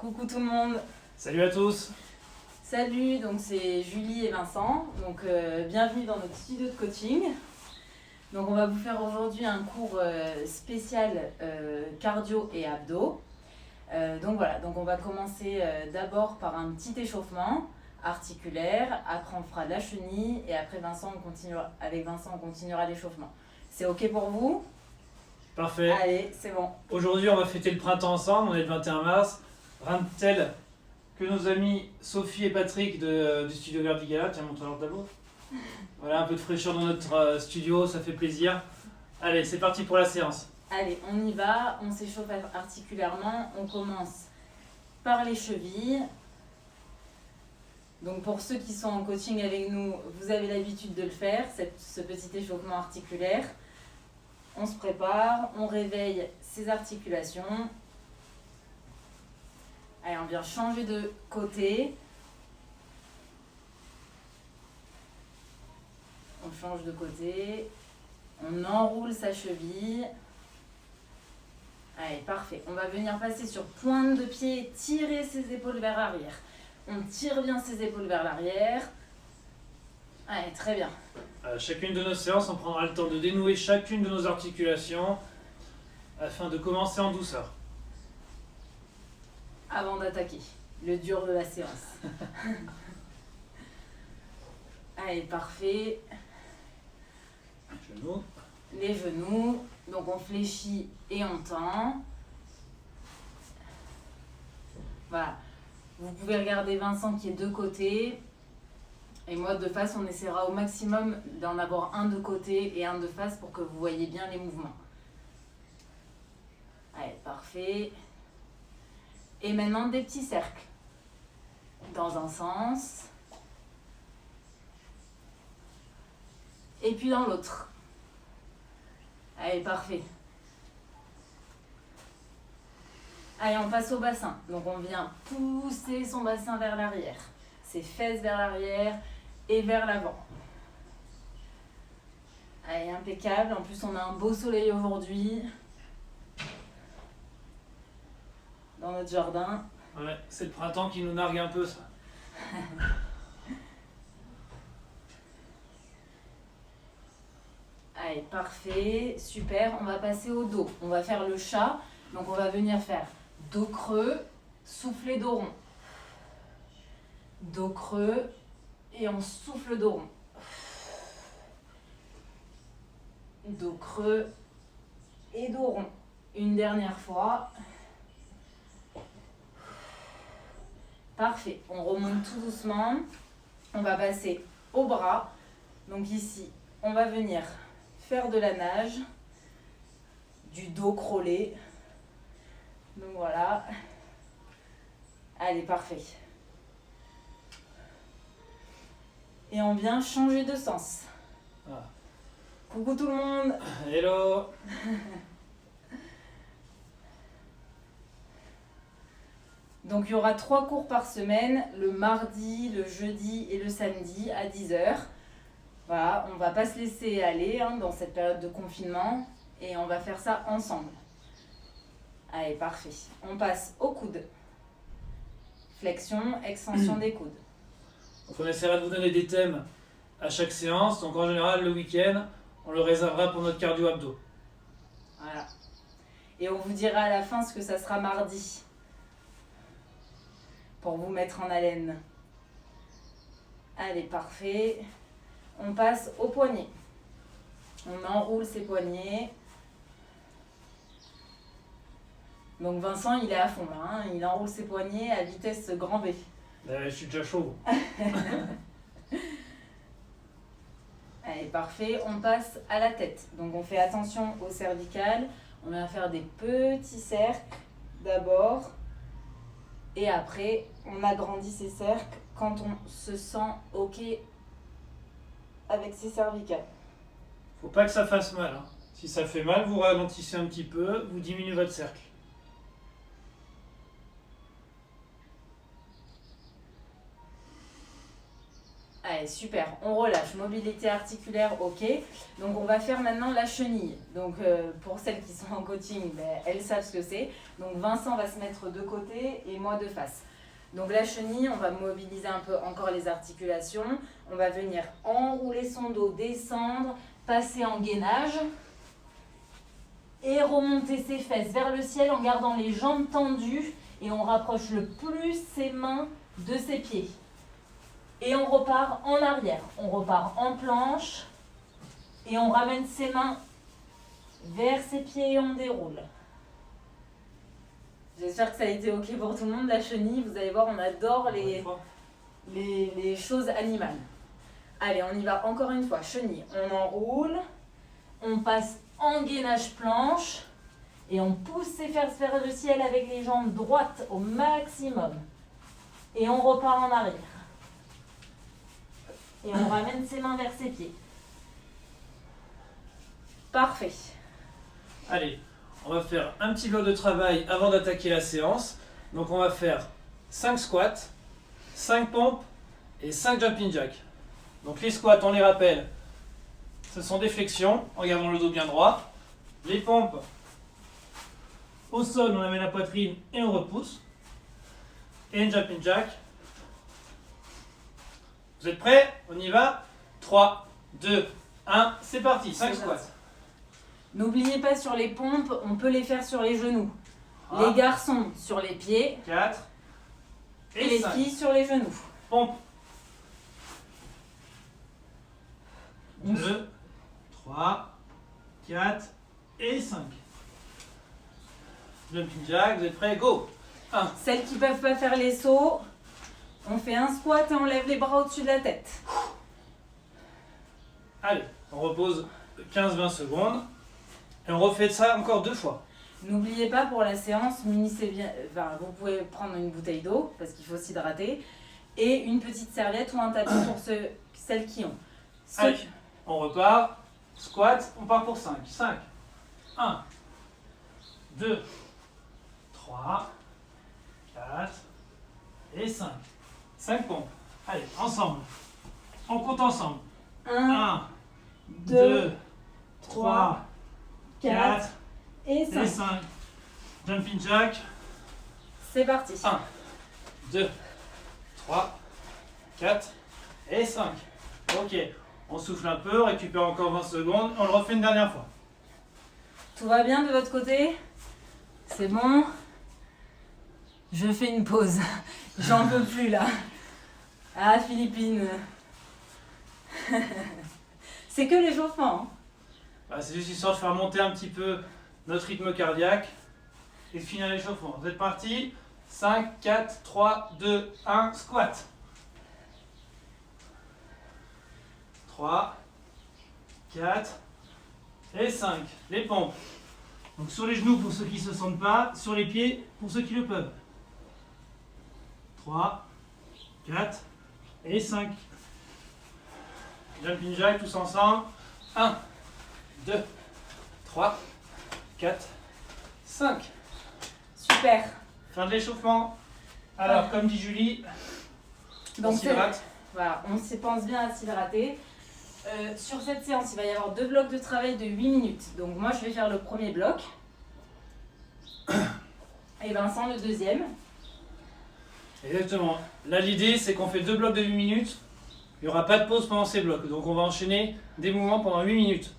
Coucou tout le monde. Salut à tous. Salut, donc c'est Julie et Vincent. Donc bienvenue dans notre studio de coaching. Donc on va vous faire aujourd'hui un cours spécial cardio et abdos. Donc voilà, donc on va commencer d'abord par un petit échauffement articulaire. Après on fera de la chenille et après avec Vincent on continuera l'échauffement. C'est ok pour vous? Parfait. Allez, c'est bon. Aujourd'hui, on va fêter le printemps ensemble. On est le 21 mars. Rien de tel que nos amis Sophie et Patrick du studio Verdigala. Tiens, montre leur tableau. Voilà, un peu de fraîcheur dans notre studio, ça fait plaisir. Allez, c'est parti pour la séance. Allez, on y va, on s'échauffe articulairement, on commence par les chevilles. Donc pour ceux qui sont en coaching avec nous, vous avez l'habitude de le faire, ce petit échauffement articulaire. On se prépare, on réveille ses articulations. Allez, on vient changer de côté. On change de côté. On enroule sa cheville. Allez, parfait. On va venir passer sur pointe de pied, tirer ses épaules vers l'arrière. On tire bien ses épaules vers l'arrière. Allez, très bien. À chacune de nos séances, on prendra le temps de dénouer chacune de nos articulations afin de commencer en douceur. Avant d'attaquer, le dur de la séance. Allez, parfait. Genoux. Les genoux. Donc on fléchit et on tend. Voilà. Vous pouvez regarder Vincent qui est de côté. Et moi de face, on essaiera au maximum d'en avoir un de côté et un de face pour que vous voyez bien les mouvements. Allez, parfait. Et maintenant des petits cercles. Dans un sens. Et puis dans l'autre. Allez, parfait. Allez, on passe au bassin. Donc on vient pousser son bassin vers l'arrière. Ses fesses vers l'arrière et vers l'avant. Allez, impeccable. En plus, on a un beau soleil aujourd'hui. Dans notre jardin. Ouais, c'est le printemps qui nous nargue un peu, ça. Allez, parfait, super. On va passer au dos. On va faire le chat. Donc on va venir faire dos creux, souffler dos rond. Dos creux et on souffle dos rond. Dos creux et dos rond. Une dernière fois. Parfait. On remonte tout doucement. On va passer au bras. Donc ici, on va venir faire de la nage, du dos crawlé. Donc voilà. Allez, parfait. Et on vient changer de sens. Ah. Coucou tout le monde. Hello. Donc il y aura 3 cours par semaine, le mardi, le jeudi et le samedi à 10h. Voilà, on va pas se laisser aller dans cette période de confinement et on va faire ça ensemble. Allez, parfait. On passe au coude. Flexion, extension des coudes. Donc on essaiera de vous donner des thèmes à chaque séance. Donc en général, le week-end, on le réservera pour notre cardio-abdos. Voilà. Et on vous dira à la fin ce que ça sera mardi. Pour vous mettre en haleine. Allez, parfait. On passe au poignet. On enroule ses poignets. Donc Vincent, il est à fond là. Il enroule ses poignets à vitesse grand V. Je suis déjà chaud. Allez, parfait. On passe à la tête. Donc on fait attention au cervical. On va faire des petits cercles d'abord. Et après, on agrandit ces cercles quand on se sent OK avec ses cervicales. Faut pas que ça fasse mal. Hein. Si ça fait mal, vous ralentissez un petit peu, vous diminuez votre cercle. Allez, Allez, super. On relâche. Mobilité articulaire, ok. Donc, on va faire maintenant la chenille. Donc, pour celles qui sont en coaching, ben, elles savent ce que c'est. Donc, Vincent va se mettre de côté et moi de face. Donc, la chenille, on va mobiliser un peu encore les articulations. On va venir enrouler son dos, descendre, passer en gainage et remonter ses fesses vers le ciel en gardant les jambes tendues et on rapproche le plus ses mains de ses pieds. Et on repart en arrière, on repart en planche et on ramène ses mains vers ses pieds et on déroule. J'espère que ça a été ok pour tout le monde, la chenille. Vous allez voir, on adore les choses animales. Allez, on y va encore une fois. Chenille, on enroule, on passe en gainage planche et on pousse ses fesses vers le ciel avec les jambes droites au maximum. Et on repart en arrière. Et on ramène ses mains vers ses pieds. Parfait. Allez, on va faire un petit bloc de travail avant d'attaquer la séance. Donc on va faire 5 squats, 5 pompes et 5 jumping jacks. Donc les squats, on les rappelle, ce sont des flexions en gardant le dos bien droit. Les pompes, au sol, on amène la poitrine et on repousse. Et un jumping jack. Vous êtes prêts? On y va. 3, 2, 1, c'est parti. 5 squats. N'oubliez pas sur les pompes, on peut les faire sur les genoux. 3, Les garçons sur les pieds 4 et et les 5. filles sur les genoux. Pompe. 2, 3, 4 et 5. Jumping jack, vous êtes prêts? Go! 1. Celles qui ne peuvent pas faire les sauts, on fait un squat et on lève les bras au-dessus de la tête. Allez, on repose 15-20 secondes. Et on refait ça encore 2 fois. N'oubliez pas pour la séance, munissez bien, vous pouvez prendre une bouteille d'eau parce qu'il faut s'hydrater et une petite serviette ou un tapis pour celles qui ont. Allez, on repart. Squat, on part pour 5. 5. 1, 2, 3, 4 et 5. 5 pompes. Allez, ensemble. On compte ensemble. 1, 1, 2, 3, 4 et et 5. 5. Jumping jack. C'est parti. 1, 2, 3, 4 et 5. Ok, on souffle un peu, récupère encore 20 secondes. On le refait une dernière fois. Tout va bien de votre côté? C'est bon? Je fais une pause. J'en peux plus là. Ah, Philippine. C'est que l'échauffement. Hein. Bah, c'est juste histoire de faire monter un petit peu notre rythme cardiaque et de finir l'échauffement. Vous êtes partis? 5, 4, 3, 2, 1, squat. 3, 4 et 5. Les pompes. Donc sur les genoux pour ceux qui ne se sentent pas, sur les pieds pour ceux qui le peuvent. 3, 4 et 5. Jumping jack tous ensemble. 1, 2, 3, 4, 5. Super. Fin de l'échauffement. Alors, comme dit Julie, on Donc s'hydrate. voilà, on se pense bien à s'hydrater. Sur cette séance, il va y avoir 2 blocs de travail de 8 minutes. Donc moi, je vais faire le premier bloc. Et Vincent, le deuxième. Exactement. Là, l'idée, c'est qu'on fait 2 blocs de 8 minutes. Il n'y aura pas de pause pendant ces blocs. Donc, on va enchaîner des mouvements pendant 8 minutes.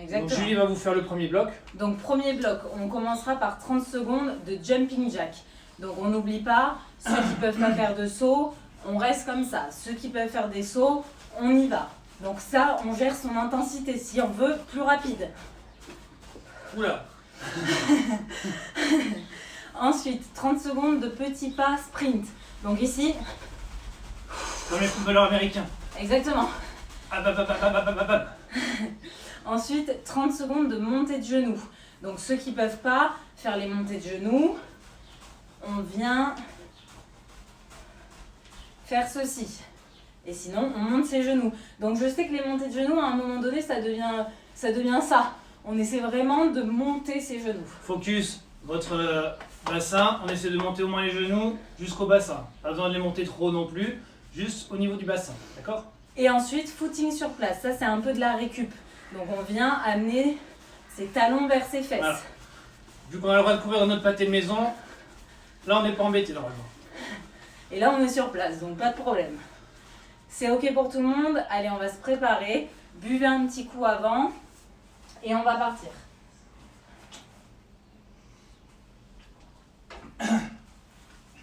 Exactement. Donc, Julie va vous faire le premier bloc. Donc premier bloc, on commencera par 30 secondes de jumping jack. Donc on n'oublie pas, ceux qui ne peuvent pas faire de saut, on reste comme ça. Ceux qui peuvent faire des sauts, on y va. Donc ça, on gère son intensité si on veut plus rapide. Oula. Ensuite, 30 secondes de petits pas sprint. Donc ici, Comme les footballeurs américains. exactement. Ah, bah, bah, bah, bah, bah, bah, bah. Ensuite, 30 secondes de montée de genoux. Donc ceux qui ne peuvent pas faire les montées de genoux, on vient faire ceci. Et sinon, on monte ses genoux. Donc je sais que les montées de genoux, à un moment donné, ça devient ça. On essaie vraiment de monter ses genoux. Focus votre bassin. On essaie de monter au moins les genoux jusqu'au bassin. Pas besoin de les monter trop non plus. Juste au niveau du bassin. D'accord? Et ensuite, footing sur place. Ça, c'est un peu de la récup. Donc, on vient amener ses talons vers ses fesses. Voilà. Vu qu'on a le droit de courir dans notre pâté de maison, là, on n'est pas embêté normalement. Et là, on est sur place, donc pas de problème. C'est OK pour tout le monde. Allez, on va se préparer. Buvez un petit coup avant et on va partir.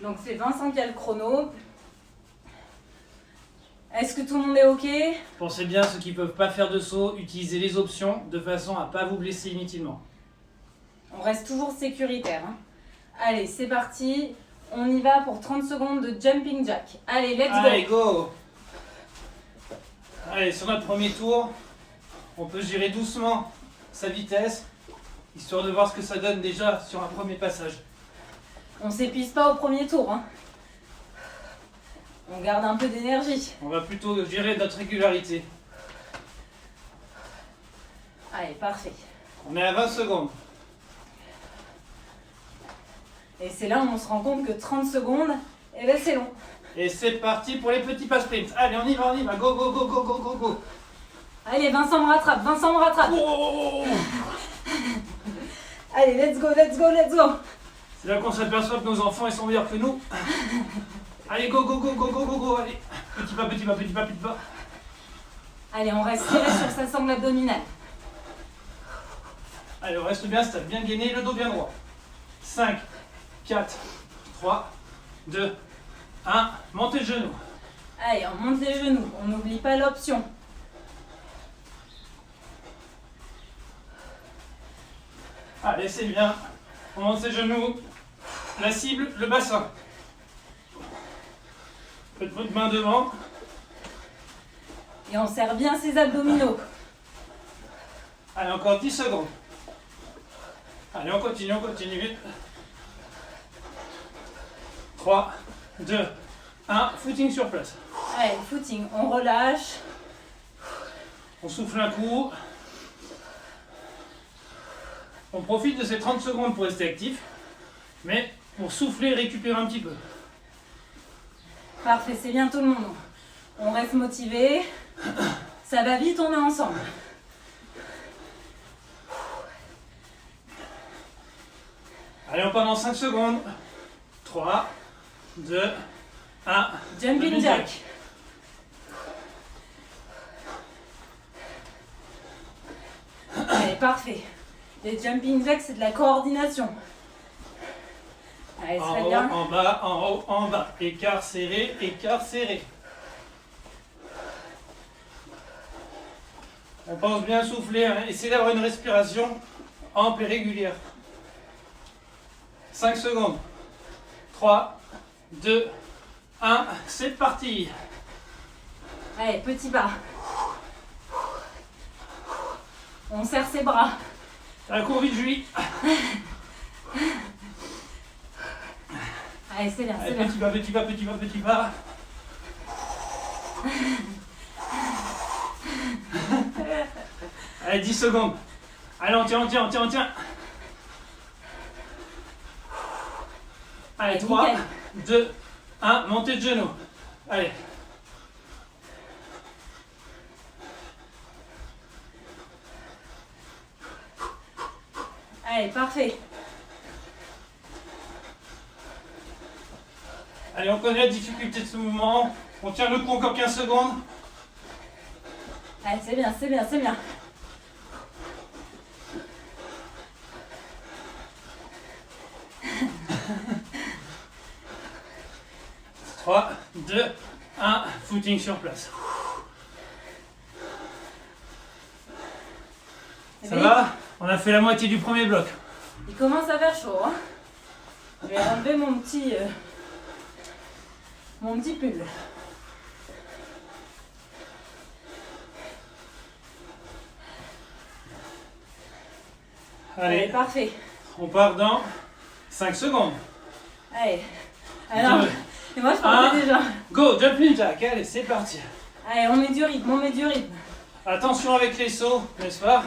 Donc, c'est Vincent qui a le chrono. Est-ce que tout le monde est OK? Pensez bien, ceux qui ne peuvent pas faire de saut, utilisez les options de façon à ne pas vous blesser inutilement. On reste toujours sécuritaire. Hein. Allez, c'est parti. On y va pour 30 secondes de jumping jack. Allez, let's go. Allez, go! Allez, sur notre premier tour, on peut gérer doucement sa vitesse, histoire de voir ce que ça donne déjà sur un premier passage. On s'épuise pas au premier tour. Hein. On garde un peu d'énergie. On va plutôt gérer notre régularité. Allez, parfait. On est à 20 secondes. Et c'est là où on se rend compte que 30 secondes, eh ben c'est long. Et c'est parti pour les petits pas sprints. Allez, on y va, go, go, go, go, go, go, go. Allez, Vincent me rattrape, Vincent me rattrape. Oh. Allez, let's go, let's go, let's go. C'est là qu'on s'aperçoit que nos enfants, ils sont meilleurs que nous. Allez, go, go, go, go, go, go, go, allez. Petit pas, petit pas, petit pas, petit pas. Allez, on reste tiré sur sa sangle abdominale. Allez, on reste bien stable, bien gainé, le dos bien droit. 5, 4, 3, 2, 1. Montez le genou. Allez, on monte les genoux, on n'oublie pas l'option. Allez, c'est bien. On monte ses genoux. La cible, le bassin. Faites votre main devant. Et on serre bien ses abdominaux. Allez, encore 10 secondes. Allez, on continue, on continue. 3, 2, 1. Footing sur place. Allez, footing, on relâche. On souffle un coup. On profite de ces 30 secondes pour rester actif, mais pour souffler et récupérer un petit peu. Parfait, c'est bien tout le monde. On reste motivé. Ça va vite, on est ensemble. Allez, on part dans 5 secondes. 3, 2, 1. Jumping jack. Allez, parfait. Les jumping jacks, c'est de la coordination. Allez, En très haut, bien. en bas, en haut, en bas. Écart serré, écart serré. On pense bien souffler, hein. Essayez d'avoir une respiration ample et régulière. 5 secondes. 3, 2, 1. C'est parti. Allez, petit pas. On serre ses bras. La cours vite, Julie. Allez, c'est bien, c'est Allez, bien. petit pas, petit pas, petit pas, petit pas. Allez, 10 secondes. Allez, on tient, on tient, on tient, on tient. Allez, 3, nickel. 2, 1. Montez de genoux. Allez. Allez, parfait. Allez, on connaît la difficulté de ce mouvement. On tient le coup encore 15 secondes. Allez, c'est bien, c'est bien, c'est bien. Trois, 2, 1. Footing sur place. Ça va? On a fait la moitié du premier bloc. Il commence à faire chaud. Hein. Je vais enlever mon petit pull. Allez, Parfait. on part dans 5 secondes. Allez. Alors, Deux, et moi je partais déjà. Go, jumping jack. Allez, c'est parti. Allez, on met du rythme, on met du rythme. Attention avec les sauts, n'est-ce pas?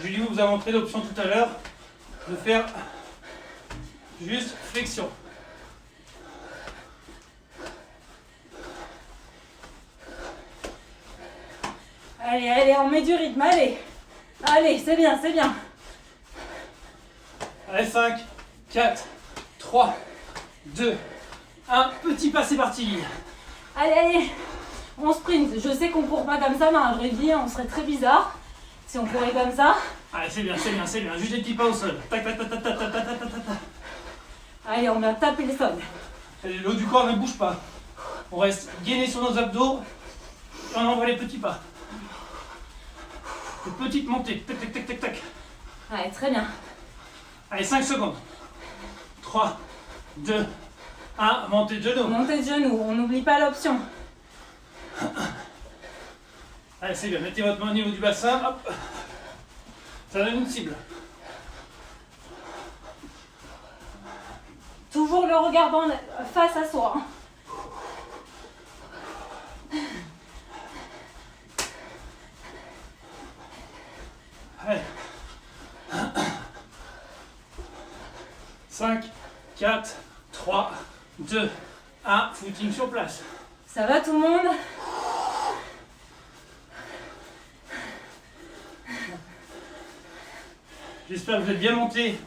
Julie vous a montré l'option tout à l'heure de faire juste flexion. Allez, allez, on met du rythme, allez. Allez, c'est bien, c'est bien. Allez, 5, 4, 3, 2, 1. Petit pas, c'est parti. Allez, allez. On sprint. Je sais qu'on court pas comme ça, mais à vrai dire, on serait très bizarre si on courait comme ça. Allez, c'est bien, c'est bien, c'est bien. Juste des petits pas au sol. Tac, tac, tac, tac, tac, tac, tac, tac, tac, tac. Allez, on vient taper le sol. Allez, le haut du corps ne bouge pas. On reste gainé sur nos abdos et on envoie les petits pas. Une petite montée. Tac, tac, tac, tac, tac. Allez, très bien. Allez, 5 secondes. 3, 2, 1. Montée de genoux. Montée de genoux, on n'oublie pas l'option. Allez, c'est bien. Mettez votre main au niveau du bassin. Hop. Ça donne une cible. Toujours le regard face à soi. Allez. 5, 4, 3, 2, 1. Footing sur place. Ça va tout le monde? J'espère que vous êtes bien montés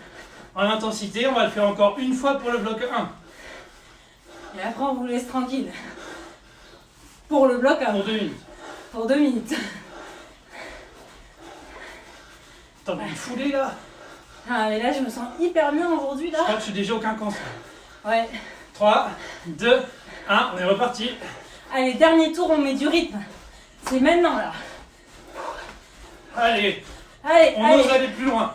en intensité. On va le faire encore une fois pour le bloc 1. Et après on vous laisse tranquille. Pour le bloc Pour 2 minutes. Pour 2 minutes. T'as envie de fouler là? Ah mais là je me sens hyper bien aujourd'hui Je crois là. que je suis déjà aucun cancer. Ouais. 3, 2, 1. On est reparti. Allez, dernier tour, on met du rythme. C'est maintenant là. Allez, Allez, on allez. ose aller plus loin.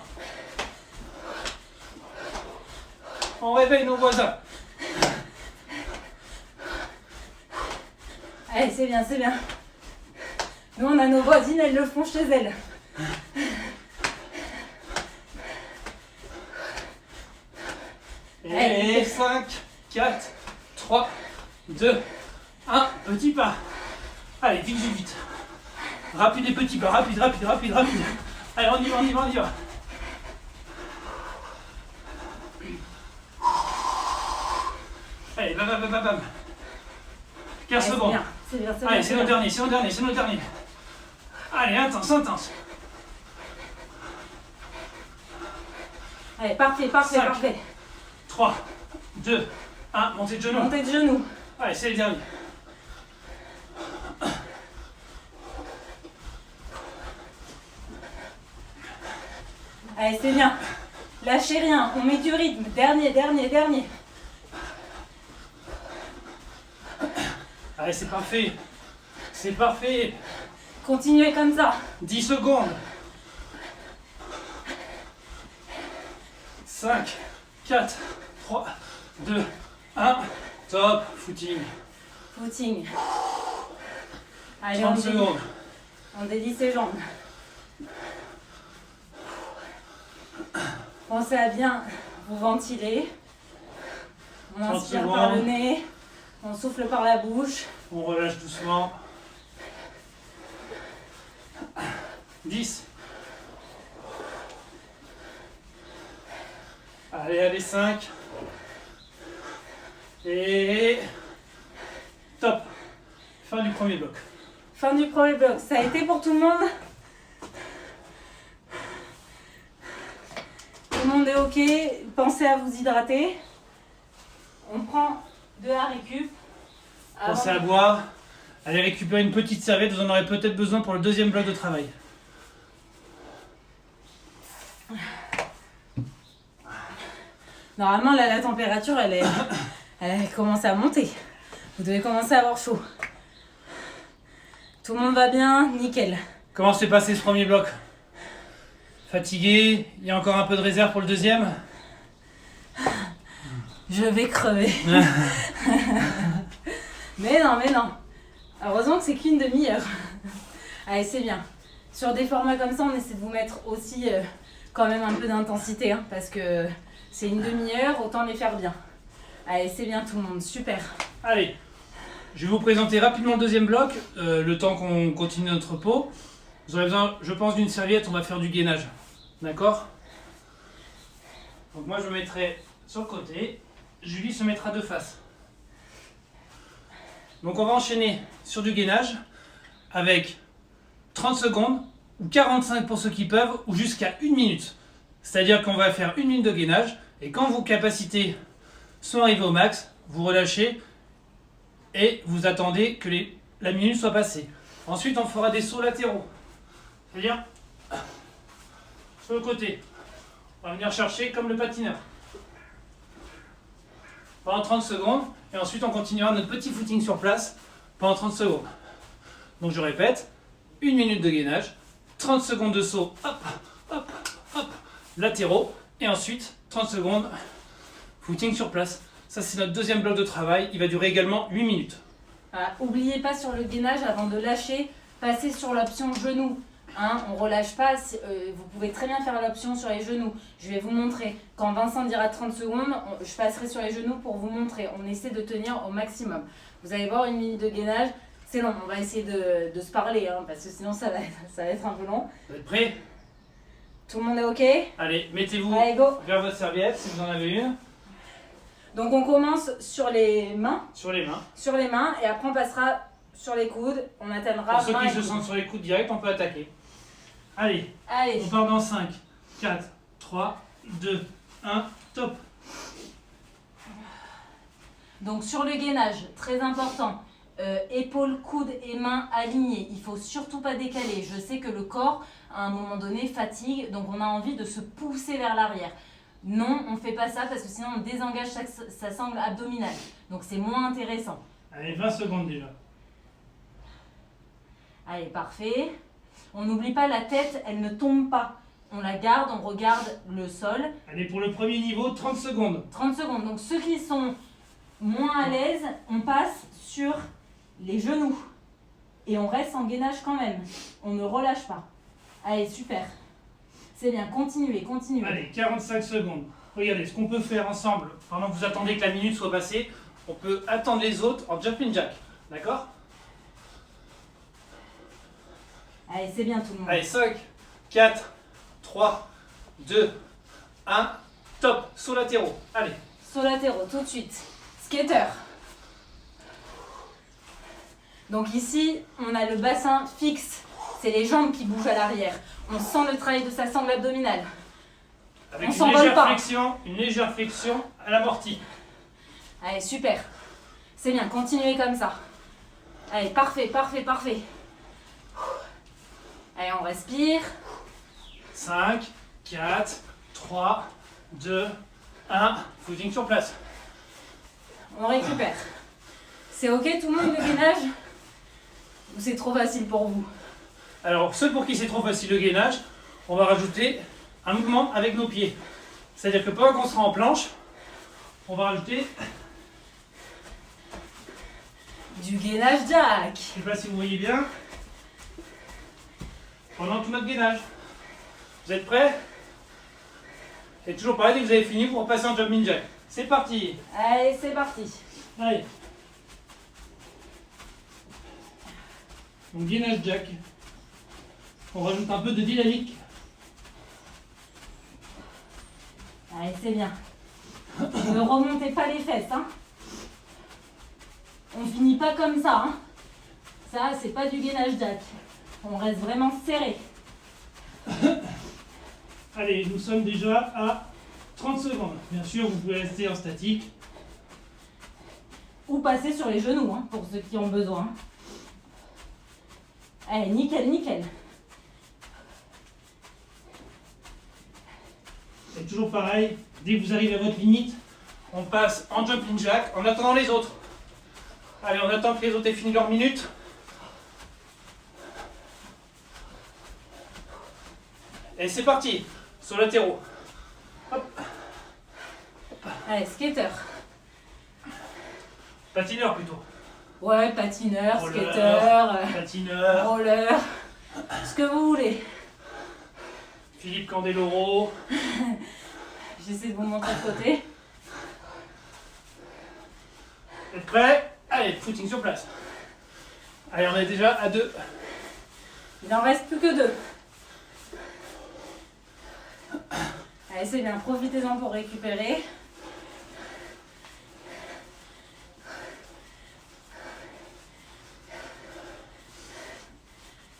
On réveille nos voisins. Allez, c'est bien, c'est bien. Nous on a nos voisines, elles le font chez elles. Et 5, 4, 3, 2, 1. Petit pas. Allez, vite, vite, vite. Rapide et petit pas. Rapide, rapide, rapide, rapide. Allez, on y va, on y va, on y va. Allez, bam, bam, bam, bam. 15 Allez, secondes. c'est bien, c'est bien. Allez, c'est c'est bien. notre dernier, c'est notre dernier, c'est notre dernier. Allez, intense, intense. Allez, parfait, parfait, 5. parfait. 3, 2, 1. Montée de genoux. Montée de genoux. Allez, c'est le dernier. Allez, c'est bien. Lâchez rien, on met du rythme. Dernier, dernier, dernier. Allez, c'est parfait. C'est parfait. Continuez comme ça. 10 secondes. 5, 4, 3, 2, 1. Top. Footing. Footing. Allez, 30 secondes. On délie ses jambes. Pensez à bien vous ventiler. On 30 inspire par le secondes. nez. On souffle par la bouche. On relâche doucement. 10. Allez, allez, 5. Et top. Fin du premier bloc. Fin du premier bloc. Ça a été pour tout le monde? Tout le monde est ok. Pensez à vous hydrater. On prend de la récup. Pensez à boire. Allez récupérer une petite serviette, vous en aurez peut-être besoin pour le deuxième bloc de travail. Normalement, là, la température, elle commence à monter. Vous devez commencer à avoir chaud. Tout le monde va bien, nickel. Comment s'est passé ce premier bloc? Fatigué? Il y a encore un peu de réserve pour le deuxième? Je vais crever. Mais non, mais non. Heureusement que c'est qu'une demi-heure. Allez, c'est bien. Sur des formats comme ça, on essaie de vous mettre aussi quand même un peu d'intensité. Hein, parce que c'est une demi-heure, autant les faire bien. Allez, c'est bien tout le monde. Super. Allez, je vais vous présenter rapidement le deuxième bloc, le temps qu'on continue notre repos. Vous aurez besoin, je pense, d'une serviette, on va faire du gainage. D'accord? Donc moi je me mettrai sur le côté, Julie se mettra de face. Donc on va enchaîner sur du gainage avec 30 secondes, ou 45 pour ceux qui peuvent, ou jusqu'à 1 minute. C'est-à-dire qu'on va faire 1 minute de gainage, et quand vos capacités sont arrivées au max, vous relâchez, et vous attendez que la minute soit passée. Ensuite, on fera des sauts latéraux. C'est-à-dire, sur le côté. On va venir chercher comme le patineur. Pendant 30 secondes, et ensuite on continuera notre petit footing sur place pendant 30 secondes. Donc je répète, 1 minute de gainage, 30 secondes de saut, hop, hop, hop, latéraux, et ensuite 30 secondes footing sur place. Ça c'est notre deuxième bloc de travail, il va durer également 8 minutes. N'oubliez pas sur le gainage, avant de lâcher, passez sur l'option genoux. Hein, on ne relâche pas, vous pouvez très bien faire l'option sur les genoux. Je vais vous montrer. Quand Vincent dira 30 secondes, je passerai sur les genoux pour vous montrer. On essaie de tenir au maximum. Vous allez voir, 1 minute de gainage, c'est long. On va essayer de se parler, hein, parce que sinon ça va être un peu long. Vous êtes prêts? Tout le monde est OK? Allez, mettez-vous vers votre serviette si vous en avez une. Donc on commence sur les mains. Sur les mains. Sur les mains, et après on passera sur les coudes. On atteindra. Pour ceux qui se sentent sur les coudes directs, on peut attaquer. Allez, on part dans 5, 4, 3, 2, 1, top. Donc sur le gainage, très important, épaules, coudes et mains alignés. Il ne faut surtout pas décaler. Je sais que le corps, à un moment donné, fatigue, donc on a envie de se pousser vers l'arrière. Non, on ne fait pas ça parce que sinon on désengage sa sangle abdominale. Donc c'est moins intéressant. Allez, 20 secondes déjà. Allez, parfait. On n'oublie pas la tête, elle ne tombe pas. On la garde, on regarde le sol. Allez, pour le premier niveau, 30 secondes. 30 secondes. Donc ceux qui sont moins à l'aise, on passe sur les genoux. Et on reste en gainage quand même. On ne relâche pas. Allez, super. C'est bien, continuez, continuez. Allez, 45 secondes. Regardez, ce qu'on peut faire ensemble, pendant que vous attendez que la minute soit passée, on peut attendre les autres en jumping jack. D'accord? Allez, c'est bien tout le monde. Allez, 5, 4, 3, 2, 1, top. Saut latéraux. Allez. Saut latéraux, tout de suite. Skater. Donc ici, on a le bassin fixe. C'est les jambes qui bougent à l'arrière. On sent le travail de sa sangle abdominale. Avec on s'envole pas. Une légère flexion à l'amorti. Allez, super. C'est bien, continuez comme ça. Allez, parfait, parfait, parfait. Allez, on respire. 5, 4, 3, 2, 1. Footing sur place. On récupère. C'est OK tout le monde le gainage? Ou c'est trop facile pour vous? Alors, ceux pour qui c'est trop facile le gainage, on va rajouter un mouvement avec nos pieds. C'est-à-dire que pendant qu'on sera en planche, on va rajouter du gainage jack. Je ne sais pas si vous voyez bien. Pendant tout notre gainage. Vous êtes prêts? Et toujours pareil, dès que vous avez fini, vous repassez en jumping jack. C'est parti. Allez, c'est parti. Allez. Donc gainage jack. On rajoute un peu de dynamique. Allez, c'est bien. Ne remontez pas les fesses, hein. On finit pas comme ça, hein. Ça, c'est pas du gainage jack. On reste vraiment serré. Allez, nous sommes déjà à 30 secondes. Bien sûr, vous pouvez rester en statique. Ou passer sur les genoux, hein, pour ceux qui ont besoin. Allez, nickel, nickel. Et toujours pareil, dès que vous arrivez à votre limite, on passe en jumping jack en attendant les autres. Allez, on attend que les autres aient fini leur minute. Et c'est parti, sur latéraux. Hop. Allez, skater. Patineur plutôt. Ouais, patineur, Roller, skater, patineur. roller, ce que vous voulez. Philippe Candeloro. J'essaie de vous montrer de côté. Vous êtes prêts? Allez, footing sur place. Allez, on est déjà à 2. Il n'en reste plus que 2. Allez, c'est bien, profitez-en pour récupérer.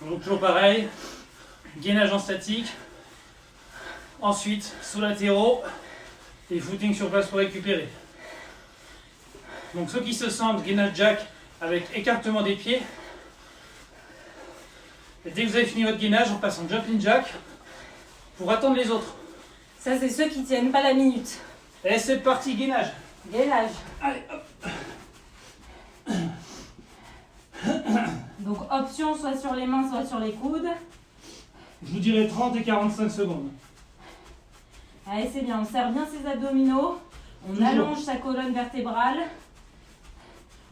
Donc toujours pareil, gainage en statique, ensuite sous latéraux et footing sur place pour récupérer. Donc ceux qui se sentent gainage jack avec écartement des pieds, et dès que vous avez fini votre gainage, on passe en jumping jack pour attendre les autres. Ça, c'est ceux qui tiennent pas la minute. Et c'est parti, gainage. Gainage. Allez, hop. Donc option soit sur les mains, soit sur les coudes. Je vous dirai 30 et 45 secondes. Allez, c'est bien. On serre bien ses abdominaux. On Toujours. allonge sa colonne vertébrale.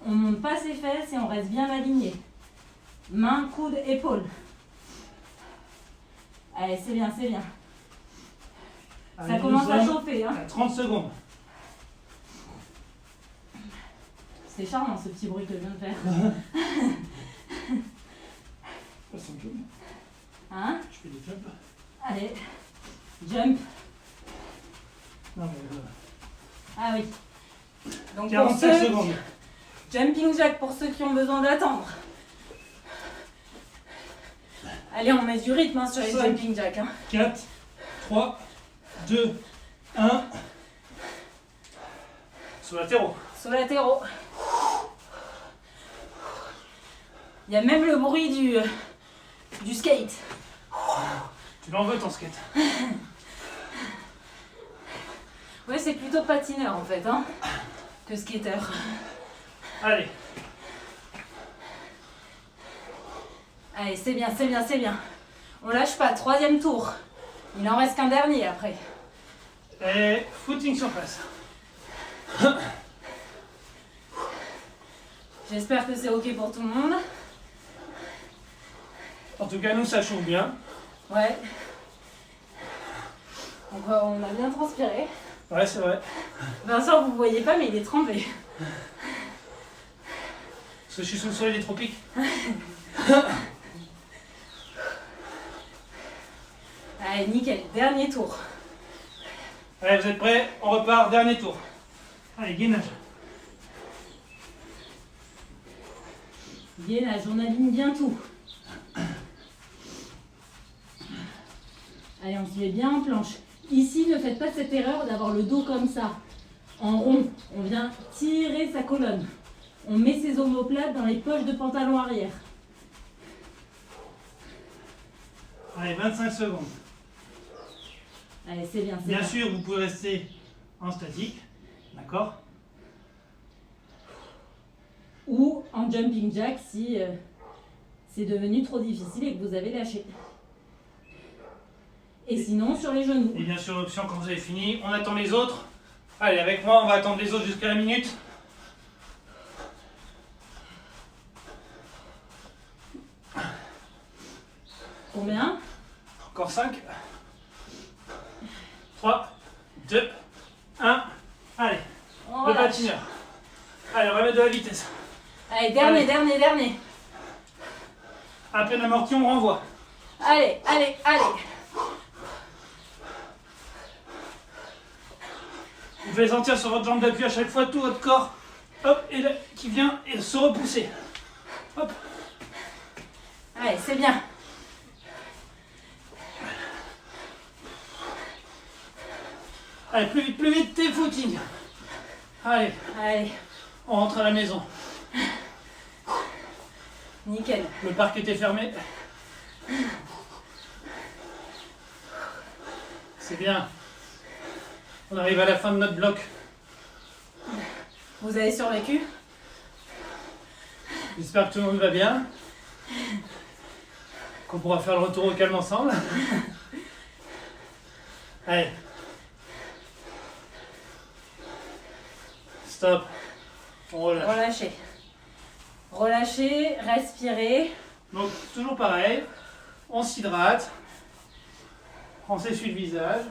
On ne monte pas ses fesses et on reste bien aligné. Mains, coudes, épaules. Allez, c'est bien, c'est bien. Ça Allez, commence à nous sommes chauffer. Hein. à 30 secondes. C'est charmant ce petit bruit que je viens de faire. Passe un jump. Hein? Je fais des jumps. Allez, jump. Non, mais, Ah oui. Donc pour 45 ceux, secondes. jumping jack pour ceux qui ont besoin d'attendre. Allez, on met du rythme hein, sur les 5, jumping jack. Hein. 4, 3, 2, 1. Sous latéraux. Sur latéraux. Il y a même le bruit du skate. Tu l'en veux ton skate. Ouais, c'est plutôt patineur en fait, hein, que skater. Allez. Allez, c'est bien, c'est bien, c'est bien. On lâche pas, 3e tour. Il en reste qu'un dernier après. Et footing sur place. J'espère que c'est ok pour tout le monde. En tout cas, nous, ça chauffe bien. Ouais. Donc on a bien transpiré. Ouais, c'est vrai. Vincent, vous voyez pas, mais il est trempé. Parce que je suis sous le soleil des tropiques. Allez, nickel, dernier tour. Allez, vous êtes prêts? On repart, dernier tour. Allez, gainage. Gainage, on aligne bien tout. Allez, on se met bien en planche. Ici, ne faites pas cette erreur d'avoir le dos comme ça, en rond. On vient tirer sa colonne. On met ses omoplates dans les poches de pantalon arrière. Allez, 25 secondes. Allez, c'est bien, c'est Bien bien. sûr, vous pouvez rester en statique. D'accord? Ou en jumping jack si c'est devenu trop difficile et que vous avez lâché. Et sinon, sur les genoux. Et bien sûr, l'option, quand vous avez fini, on attend les autres. Allez, avec moi, on va attendre les autres jusqu'à la minute. Combien? Encore 5. 3, 2, 1. Allez, On le relâche. patineur. Allez, on va mettre de la vitesse. Allez, dernier, Allez. dernier, dernier. À peine amorti, on renvoie. Allez, allez, allez. Vous pouvez sentir sur votre jambe d'appui à chaque fois tout votre corps, hop, et là, qui vient et se repousser. Hop. Allez, c'est bien. Allez, plus vite, tes footings. Allez, Allez, on rentre à la maison. nickel. Le parc était fermé. C'est bien. On arrive à la fin de notre bloc. Vous avez survécu? J'espère que tout le monde va bien. Qu'on pourra faire le retour au calme ensemble. Allez. Stop. On relâche. Relâchez. Relâchez, respirez. Donc, toujours pareil. On s'hydrate. On s'essuie le visage.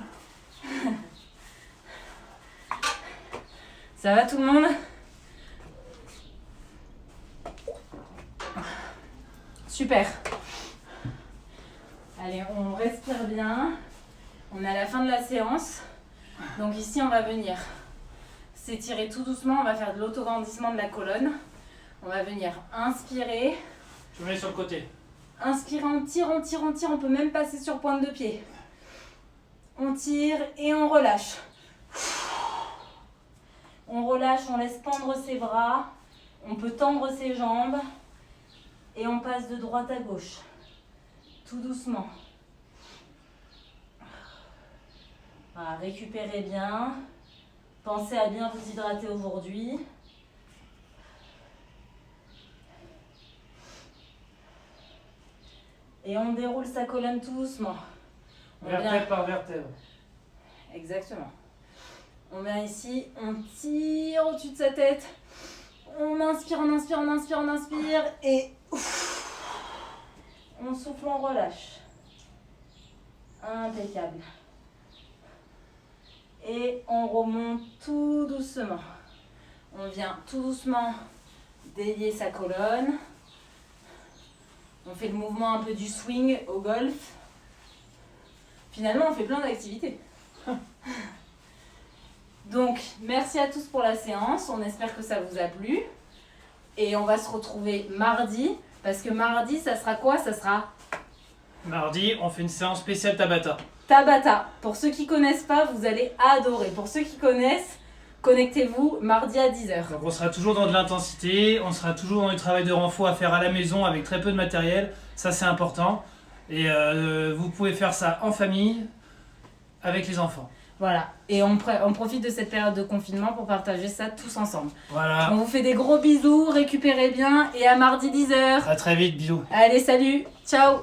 Ça va tout le monde? Super. Allez, on respire bien. On est à la fin de la séance. Donc ici, on va venir s'étirer tout doucement. On va faire de l'autograndissement de la colonne. On va venir inspirer. Je me mets sur le côté. Inspirez, on tire, on tire, on tire. On peut même passer sur pointe de pied. On tire et on relâche. On relâche, on laisse pendre ses bras. On peut tendre ses jambes. Et on passe de droite à gauche. Tout doucement. Voilà, récupérez bien. Pensez à bien vous hydrater aujourd'hui. Et on déroule sa colonne tout doucement. Vertèbre par vertèbre. Exactement. On vient ici, on tire au-dessus de sa tête. On inspire, on inspire, on inspire, on inspire. Et ouf, on souffle, on relâche. Impeccable. Et on remonte tout doucement. On vient tout doucement délier sa colonne. On fait le mouvement un peu du swing au golf. Finalement, on fait plein d'activités. Donc, merci à tous pour la séance. On espère que ça vous a plu. Et on va se retrouver mardi. Parce que mardi, ça sera quoi? Ça sera Mardi, on fait une séance spéciale Tabata. Tabata. Pour ceux qui ne connaissent pas, vous allez adorer. Pour ceux qui connaissent, connectez-vous mardi à 10h. Donc on sera toujours dans de l'intensité, on sera toujours dans du travail de renfort à faire à la maison avec très peu de matériel. Ça, c'est important. Et vous pouvez faire ça en famille, avec les enfants. Voilà. Et on profite de cette période de confinement pour partager ça tous ensemble. Voilà. On vous fait des gros bisous, récupérez bien et à mardi 10h. À très vite, bisous. Allez, salut, ciao.